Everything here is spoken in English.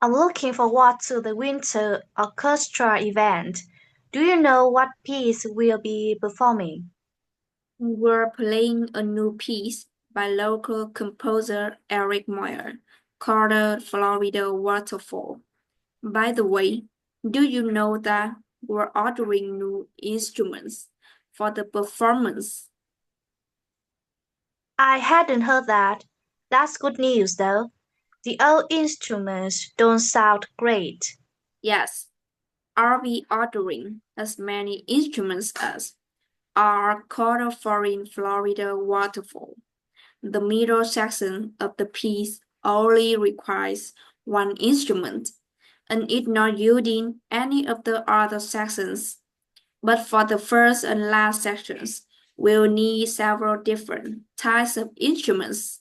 I'm looking forward to the winter orchestra event. Do you know what piece we'll be performing? We're playing a new piece by local composer Eric Moyer called the Florida Waterfall. By the way, do you know that we're ordering new instruments for the performance? I hadn't heard that. That's good news, though. The old instruments don't sound great. Yes, are we ordering as many instruments as are called for in Florida Waterfall? The middle section of the piece only requires one instrument, and it's not using any of the other sections. But for the first and last sections, we'll need several different types of instruments.